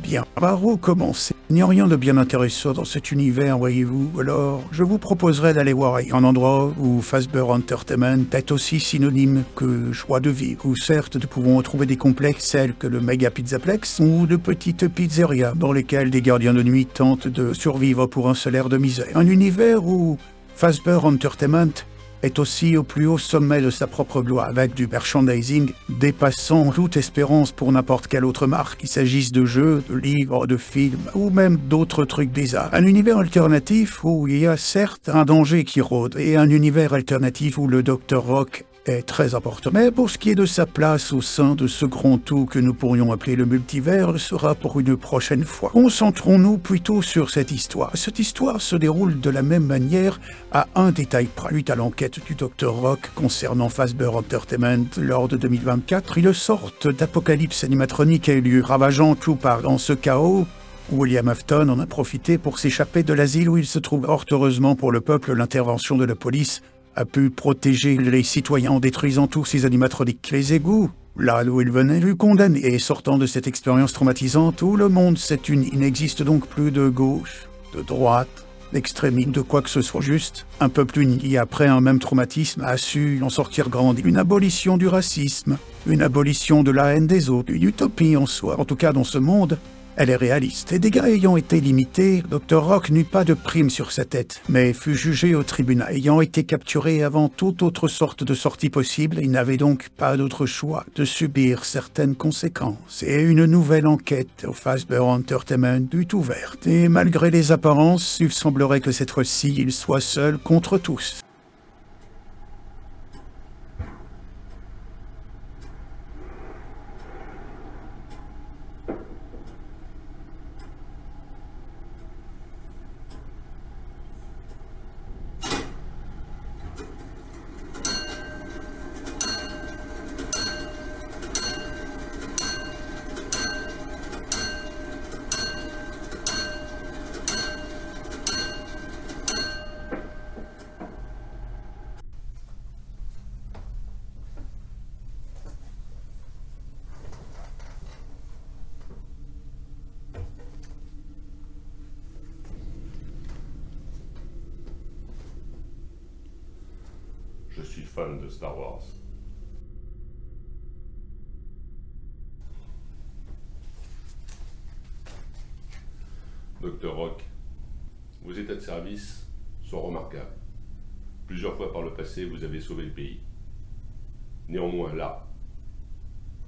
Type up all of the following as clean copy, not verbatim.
Bien. Par où commencer? Il n'y a rien de bien intéressant dans cet univers, voyez-vous. Alors, je vous proposerais d'aller voir un endroit où Fazbear Entertainment est aussi synonyme que joie de vivre, où certes nous pouvons retrouver des complexes tels que le Mega Pizzaplex ou de petites pizzerias dans lesquelles des gardiens de nuit tentent de survivre pour un salaire de misère. Un univers où Fazbear Entertainment est aussi au plus haut sommet de sa propre gloire, avec du merchandising dépassant toute espérance pour n'importe quelle autre marque, qu'il s'agisse de jeux, de livres, de films, ou même d'autres trucs bizarres. Un univers alternatif où il y a certes un danger qui rôde, et un univers alternatif où le Dr. Rock est très important. Mais pour ce qui est de sa place au sein de ce grand tout que nous pourrions appeler le multivers, sera pour une prochaine fois. Concentrons-nous plutôt sur cette histoire. Cette histoire se déroule de la même manière à un détail près. Suite à l'enquête du Dr. Rock concernant Fazbear Entertainment lors de 2024, une sorte d'apocalypse animatronique a eu lieu, ravageant tout par dans ce chaos. William Afton en a profité pour s'échapper de l'asile où il se trouve. Fort heureusement pour le peuple, l'intervention de la police a pu protéger les citoyens en détruisant tous ces animatroniques. Les égouts, là où il venait, lui condamné. Et sortant de cette expérience traumatisante, tout le monde s'est uni. Il n'existe donc plus de gauche, de droite, d'extrémisme, de quoi que ce soit. Juste un peuple uni qui, après un même traumatisme, a su en sortir grandi. Une abolition du racisme, une abolition de la haine des autres, une utopie en soi. En tout cas, dans ce monde, elle est réaliste. Les dégâts ayant été limités, Dr. Rock n'eut pas de prime sur sa tête, mais fut jugé au tribunal. Ayant été capturé avant toute autre sorte de sortie possible, il n'avait donc pas d'autre choix de subir certaines conséquences. Et une nouvelle enquête au Fazbear Entertainment fut ouverte. Et malgré les apparences, il semblerait que cette fois-ci, il soit seul contre tous. Je suis fan de Star Wars. Dr. Rock, vos états de service sont remarquables. Plusieurs fois par le passé, vous avez sauvé le pays. Néanmoins, là,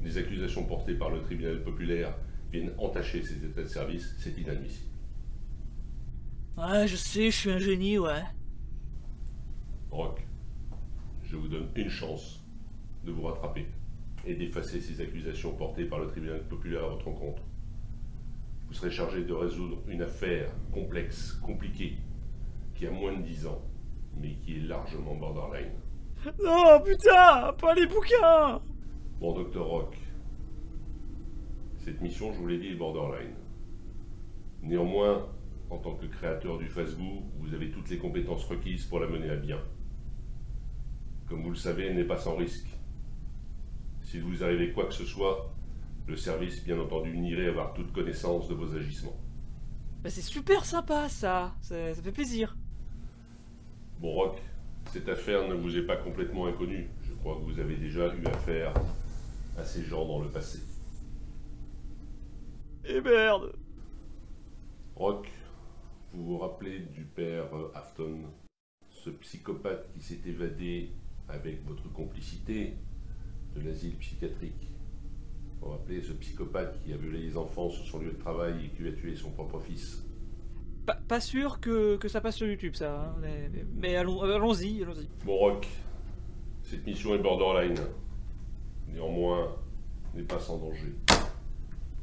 les accusations portées par le tribunal populaire viennent entacher ces états de service, c'est inadmissible. Ouais, je sais, je suis un génie, ouais. Rock, je vous donne une chance de vous rattraper et d'effacer ces accusations portées par le tribunal populaire à votre encontre. Vous serez chargé de résoudre une affaire complexe, compliquée, qui a moins de 10 ans, mais qui est largement borderline. Non, putain, pas les bouquins. Bon, Dr. Rock, cette mission, je vous l'ai dit, est borderline. Néanmoins, en tant que créateur du Fazgoo, vous avez toutes les compétences requises pour la mener à bien. Comme vous le savez, elle n'est pas sans risque. S'il vous arrivait quoi que ce soit, le service, bien entendu, nierait avoir toute connaissance de vos agissements. Bah c'est super sympa, ça fait plaisir. Bon, Rock, cette affaire ne vous est pas complètement inconnue. Je crois que vous avez déjà eu affaire à ces gens dans le passé. Et merde! Rock, vous vous rappelez du père Afton, ce psychopathe qui s'est évadé avec votre complicité de l'asile psychiatrique? Vous vous rappelez ce psychopathe qui a violé les enfants sur son lieu de travail et qui a tué son propre fils? Pas sûr que ça passe sur YouTube, ça. Hein. Mais allons-y, allons-y. Bon, Rock, cette mission est borderline. Néanmoins, n'est pas sans danger.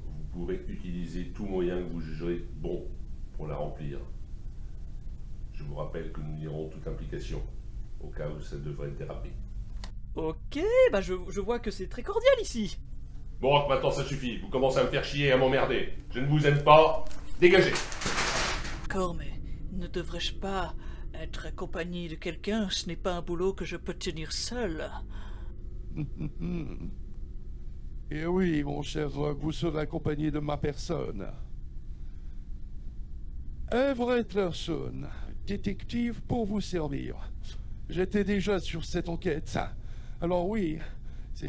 Vous pourrez utiliser tout moyen que vous jugerez bon pour la remplir. Je vous rappelle que nous nierons toute implication, au cas où ça devrait déraper. Ok, bah je vois que c'est très cordial ici. Bon, Rock, maintenant ça suffit. Vous commencez à me faire chier et à m'emmerder. Je ne vous aime pas. Dégagez! D'accord, mais ne devrais-je pas être accompagné de quelqu'un? Ce n'est pas un boulot que je peux tenir seul. Et oui, mon cher Rock, vous serez accompagné de ma personne. Everett Larson, détective pour vous servir. J'étais déjà sur cette enquête. Alors oui, je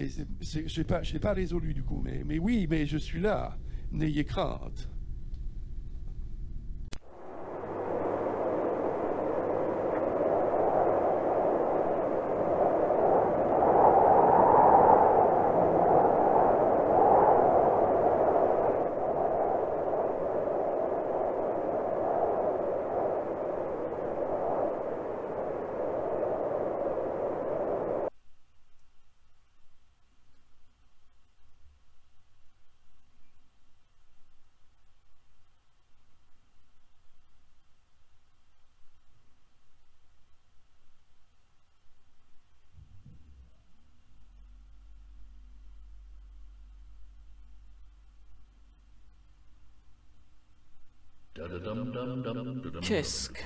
n'ai pas résolu du coup, mais oui, mais je suis là. N'ayez crainte. Qu'est-ce que...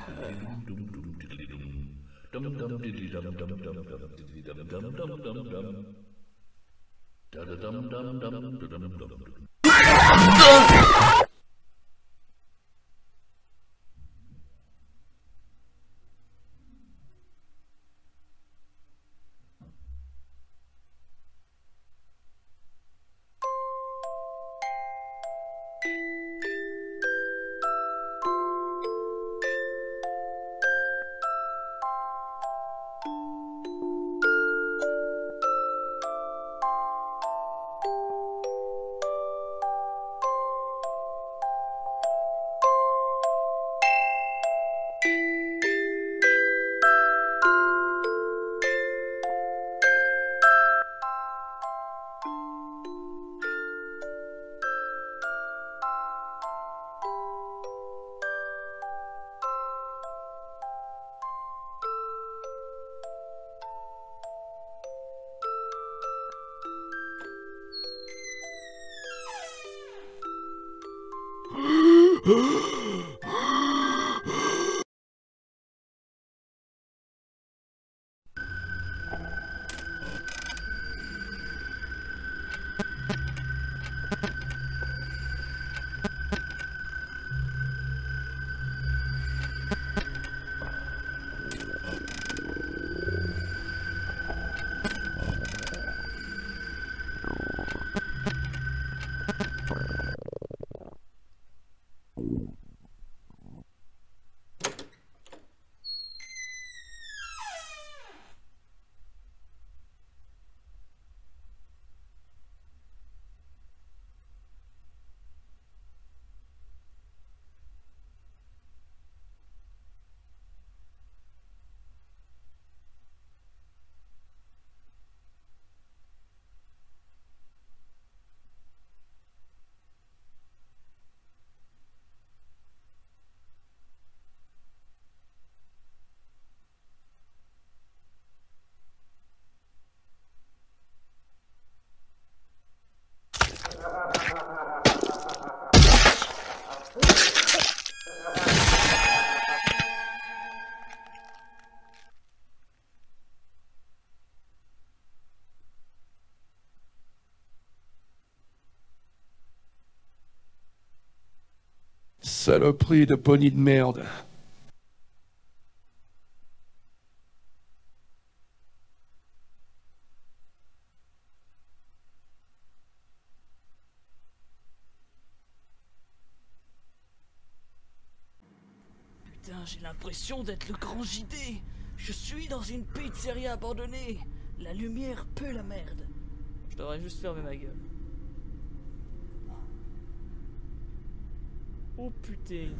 Saloperie de pony de merde. j'ai l'impression d'être le grand JD. Je suis dans une pizzeria abandonnée. La lumière pue la merde. Je devrais juste fermer ma gueule. Oh putain.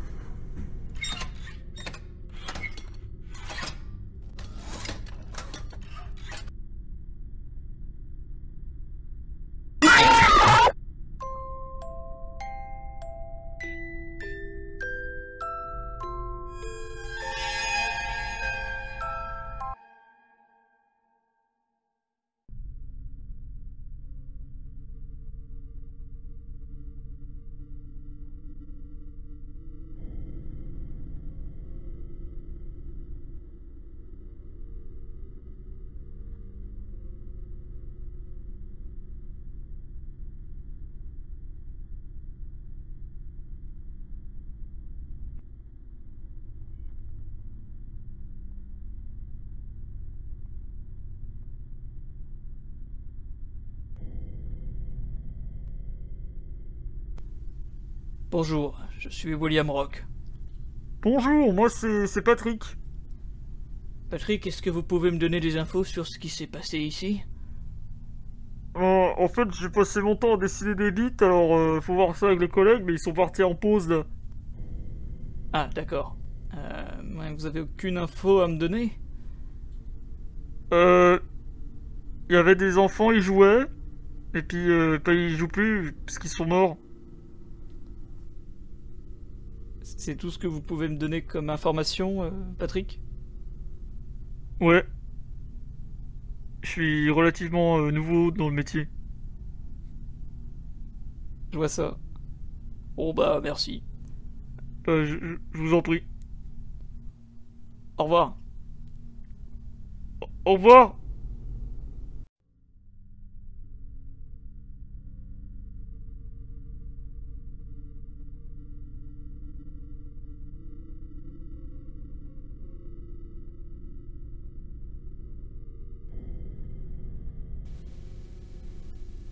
Bonjour, je suis William Rock. Bonjour, moi c'est Patrick. Patrick, est-ce que vous pouvez me donner des infos sur ce qui s'est passé ici? En fait, j'ai passé mon temps à dessiner des bits, alors faut voir ça avec les collègues, mais ils sont partis en pause là. Ah, d'accord. Vous avez aucune info à me donner? Il y avait des enfants, ils jouaient, et puis ils jouent plus parce qu'ils sont morts. C'est tout ce que vous pouvez me donner comme information, Patrick? Ouais. Je suis relativement nouveau dans le métier. Je vois ça. Bon bah, merci. Je vous en prie. Au revoir. Au revoir.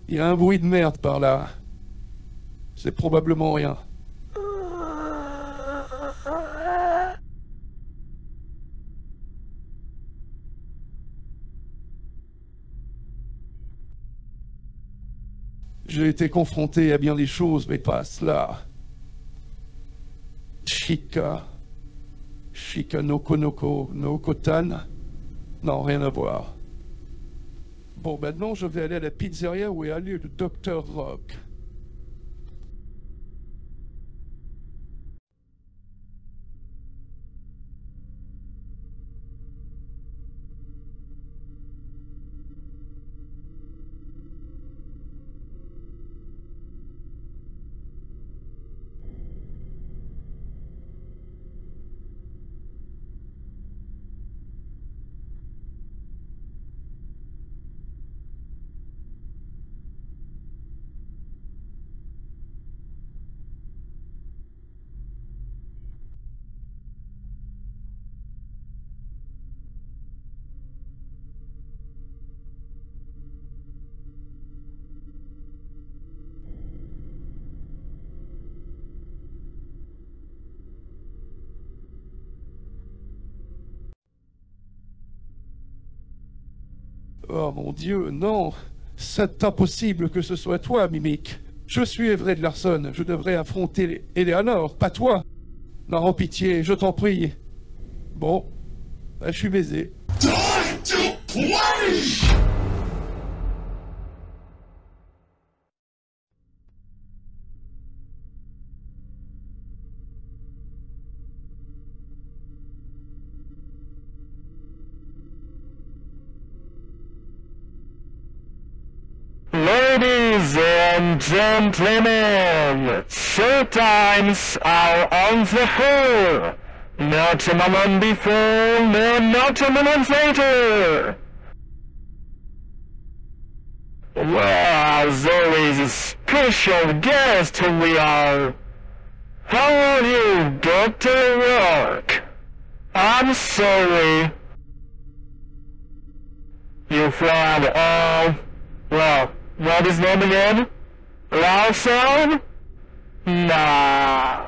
Il y a un bruit de merde par là. C'est probablement rien. J'ai été confronté à bien des choses, mais pas à cela. Shika Noko no Kotan. Non, rien à voir. Bon, maintenant, je vais aller à la pizzeria où est allé le Dr. Rock. Oh mon Dieu, non! C'est impossible que ce soit toi, Mimic. Je suis Everett Larson, je devrais affronter Eleanor, pas toi! Non, pitié, je t'en prie. Bon, bah, je suis baisé. Ladies and gentlemen, showtimes are on the whole. Not a moment before, no, not a moment later. Well, there is a special guest who we are. How are you, Dr. Rock? I'm sorry. You friend, well, what is name again? Larson? Nah.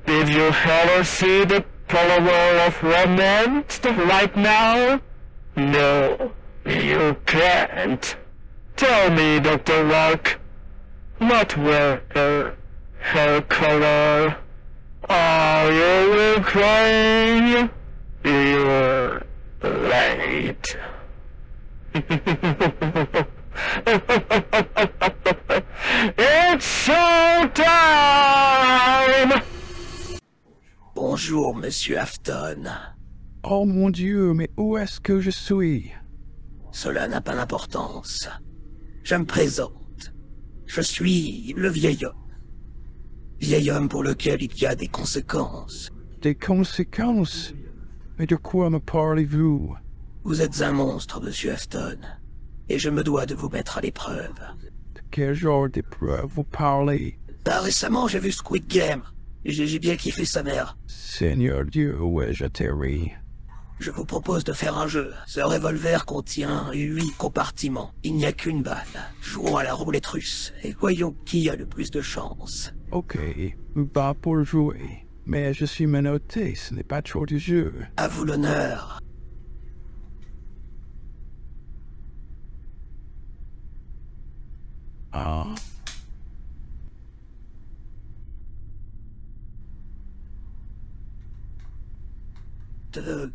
Did you ever see the follower of romance right now? No, you can't. Tell me, Dr. Rock, what were her color? Are you crying? You're late. It's showtime! Bonjour, Monsieur Afton. Oh mon Dieu, mais où est-ce que je suis? Cela n'a pas d'importance. Je me présente. Je suis le vieil homme. Vieil homme pour lequel il y a des conséquences. Des conséquences? Mais de quoi me parlez-vous? Vous êtes un monstre, Monsieur Afton. Et je me dois de vous mettre à l'épreuve. De quel genre d'épreuve vous parlez? Récemment, j'ai vu Squid Game. J'ai bien kiffé sa mère. Seigneur Dieu, où ai-je atterri? Je vous propose de faire un jeu. Ce revolver contient 8 compartiments. Il n'y a qu'une balle. Jouons à la roulette russe et voyons qui a le plus de chance. Ok, pas pour jouer. Mais je suis menotté, ce n'est pas trop du jeu. À vous l'honneur. Ah. Deux.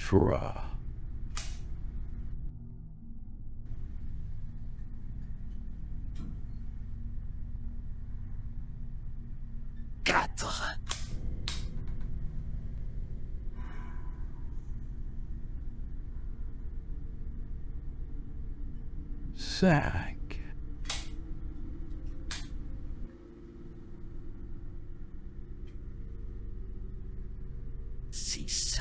Trois. Quatre. Cinq. Six.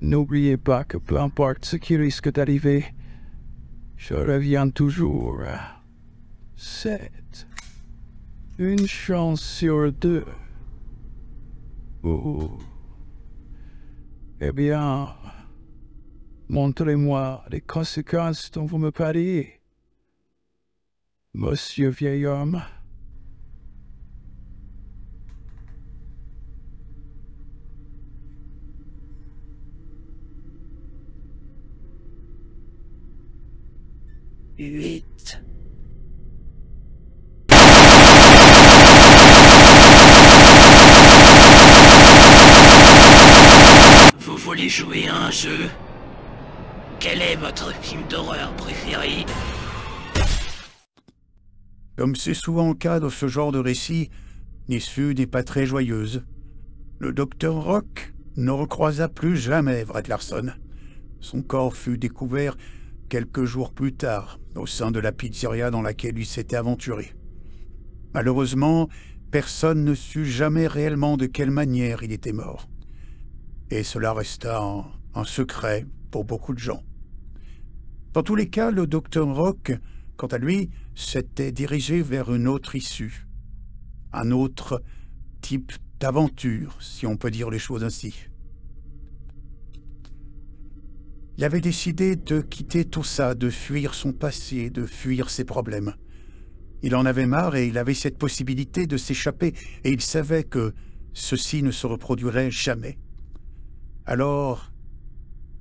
N'oubliez pas que peu importe ce qui risque d'arriver, je reviens toujours. 7. Une chance sur 2. Oh. Eh bien, montrez-moi les conséquences dont vous me parlez, monsieur vieil homme. Huit. Vous voulez jouer à un jeu? Quel est votre film d'horreur préféré? Comme c'est souvent le cas dans ce genre de récit, l'issue n'est pas très joyeuse. Le docteur Rock ne recroisa plus jamais Wred Larson. Son corps fut découvert quelques jours plus tard, au sein de la pizzeria dans laquelle il s'était aventuré. Malheureusement, personne ne sut jamais réellement de quelle manière il était mort. Et cela resta un secret pour beaucoup de gens. Dans tous les cas, le docteur Rock, quant à lui, s'était dirigé vers une autre issue. Un autre type d'aventure, si on peut dire les choses ainsi. Il avait décidé de quitter tout ça, de fuir son passé, de fuir ses problèmes. Il en avait marre et il avait cette possibilité de s'échapper, et il savait que ceci ne se reproduirait jamais. Alors,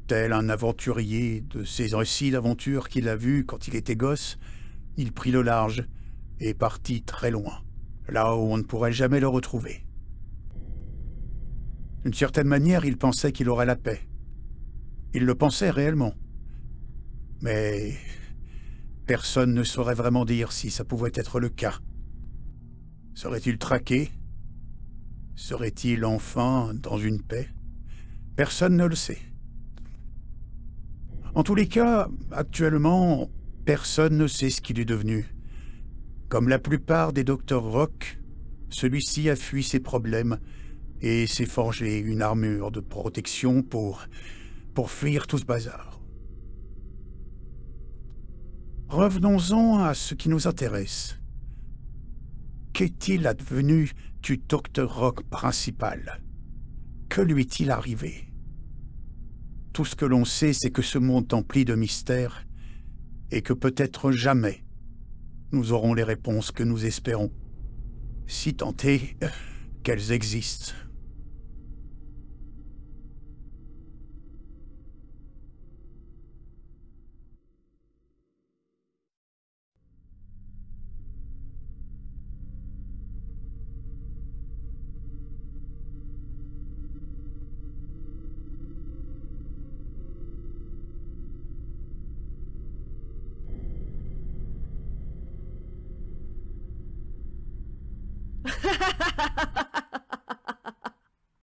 tel un aventurier de ces récits d'aventure qu'il a vus quand il était gosse, il prit le large et partit très loin, là où on ne pourrait jamais le retrouver. D'une certaine manière, il pensait qu'il aurait la paix. Il le pensait réellement. Mais personne ne saurait vraiment dire si ça pouvait être le cas. Serait-il traqué? Serait-il enfin dans une paix? Personne ne le sait. En tous les cas, actuellement, personne ne sait ce qu'il est devenu. Comme la plupart des docteurs Rock, celui-ci a fui ses problèmes et s'est forgé une armure de protection pour fuir tout ce bazar. Revenons-en à ce qui nous intéresse. Qu'est-il advenu du Dr. Rock principal? Que lui est-il arrivé? Tout ce que l'on sait, c'est que ce monde empli de mystères et que peut-être jamais nous aurons les réponses que nous espérons, si tant est qu'elles existent.